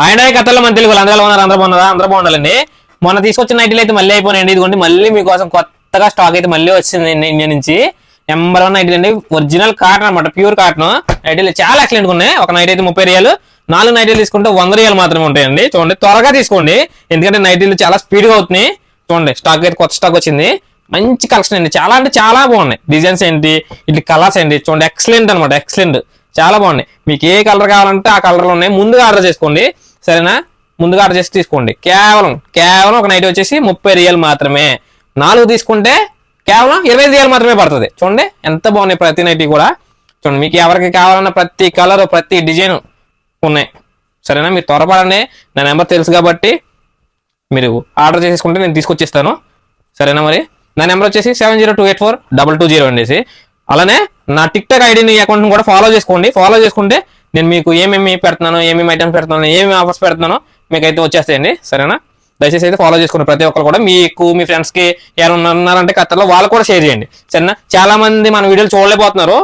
ఆయన కథల్లో మన తెలుగు అందరూ ఉన్నారు, అందరూ బాగున్నారా? అందరూ బాగుండాలండి. మొన్న తీసుకొచ్చిన నైటీలు అయితే మళ్ళీ అయిపోయినాయండి. ఇదిగోండి మళ్ళీ మీకోసం కొత్తగా స్టాక్ అయితే మళ్ళీ వచ్చింది ఇండియా నుంచి. నెంబర్ 1 నైటీలు అండి, ఒరిజినల్ కాటన్ అనమాట, ప్యూర్ కాటన్ నైటీలు చాలా ఎక్సలెంట్ ఉన్నాయి. ఒక నైట్ అయితే 30 రియాలు, 4 నైటీలు తీసుకుంటే 100 రియాలు మాత్రమే ఉంటాయండి. చూడండి త్వరగా తీసుకోండి, ఎందుకంటే నైటీలు చాలా స్పీడ్ గా అవుతున్నాయి. చూడండి స్టాక్ అయితే కొత్త స్టాక్ వచ్చింది, మంచి కలెక్షన్ అండి, చాలా అంటే చాలా బాగున్నాయి. డిజైన్స్ ఏంటి, ఇట్లా కలర్స్ ఏంటి, చూడండి ఎక్సలెంట్ అనమాట, ఎక్సలెంట్ చాలా బాగున్నాయి. మీకు ఏ కలర్ కావాలంటే ఆ కలర్లో ఉన్నాయి. ముందుగా ఆర్డర్ చేసుకోండి, సరేనా? ముందుగా ఆర్డర్ చేసి తీసుకోండి. కేవలం ఒక నైట్ వచ్చేసి 30 రియాలు మాత్రమే. 4 తీసుకుంటే కేవలం 25 రియాలు మాత్రమే పడుతుంది. చూడండి ఎంత బాగున్నాయి ప్రతి నైటీ కూడా. చూడండి మీకు ఎవరికి కావాలన్న ప్రతి కలర్, ప్రతి డిజైన్ ఉన్నాయి, సరేనా? మీరు త్వరపడండి, నా నెంబర్ తెలుసు కాబట్టి మీరు ఆర్డర్ చేసుకుంటే నేను తీసుకొచ్చిస్తాను, సరేనా? మరి నా నెంబర్ వచ్చేసి 70284220 అనేసి. అలానే నా టిక్టాక్ ఐడిని అకౌంట్ని కూడా ఫాలో చేసుకోండి. ఫాలో చేసుకుంటే నేను మీకు ఏమేమి పెడుతున్నాను, ఏమేమి ఐటమ్స్ పెడుతున్నాను, ఏమేమి ఆఫర్స్ పెడుతున్నానో మీకు అయితే వచ్చేస్తాయండి, సరేనా? దయచేసి అయితే ఫాలో చేసుకుని ప్రతి ఒక్కరు కూడా మీకు మీ ఫ్రెండ్స్కి ఎవరైనా ఉన్నారంటే ఖచ్చితంగా వాళ్ళు కూడా షేర్ చేయండి, సరేనా? చాలా మంది మన వీడియోలు చూడలేకపోతున్నారు.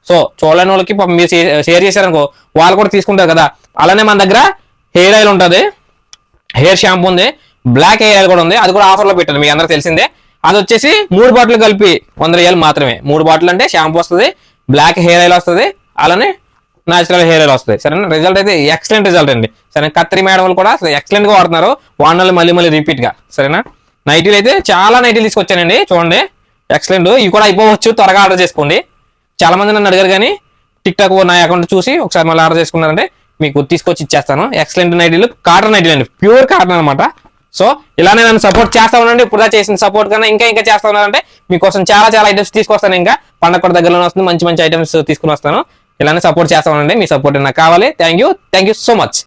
సో చూడలేని వాళ్ళకి మీరు షేర్ చేశారనుకో వాళ్ళు కూడా తీసుకుంటారు కదా. అలానే మన దగ్గర హెయిర్ ఆయిల్ ఉంటుంది, హెయిర్ షాంపూ ఉంది, బ్లాక్ హెయిర్ ఆయిల్ కూడా ఉంది. అది కూడా ఆఫర్లో పెట్టాను, మీకు అందరూ తెలిసిందే. అది వచ్చేసి 3 బాటిల్ కలిపి 100 రియాలు మాత్రమే. 3 బాటిల్ అంటే షాంపూ వస్తుంది, బ్లాక్ హెయిర్ ఆయిల్ వస్తుంది, అలానే న్యాచురల్ హెయిర్ ఆయిల్ వస్తుంది, సరేనా? రిజల్ట్ అయితే ఎక్సలెంట్ రిజల్ట్ అండి, సరే. కత్తిరి మేడం వాళ్ళు కూడా ఎక్సలెంట్ గా వాడుతున్నారు, వాడిన మళ్ళీ రిపీట్ గా, సరేనా? నైటీలు అయితే చాలా నైటీలు తీసుకొచ్చానండి, చూడండి ఎక్సలెంట్. ఇవి కూడా అయిపోవచ్చు, త్వరగా ఆర్డర్ చేసుకోండి. చాలా మంది నన్ను అడిగారు కానీ టిక్టాక్ నా అకౌంట్ చూసి ఒకసారి మళ్ళీ ఆర్డర్ చేసుకున్నారంటే మీకు తీసుకొచ్చి ఇచ్చేస్తాను. ఎక్సలెంట్ నైటీలు, కాటన్ నైటీలు అండి, ప్యూర్ కాటన్ అనమాట. సో ఇలానే నన్ను సపోర్ట్ చేస్తా ఉండండి. ఇప్పుడు చేసిన సపోర్ట్ కన్నా ఇంకా చేస్తా ఉన్నారంటే మీకోసం చాలా ఐటమ్స్ తీసుకొస్తాను. ఇంకా పండగ కూడా దగ్గరలో వస్తుంది, మంచి ఐటమ్స్ తీసుకుని వస్తాను. ఇలానే సపోర్ట్ చేస్తా ఉండండి, మీ సపోర్ట్ నాకు కావాలి. Thank you so much.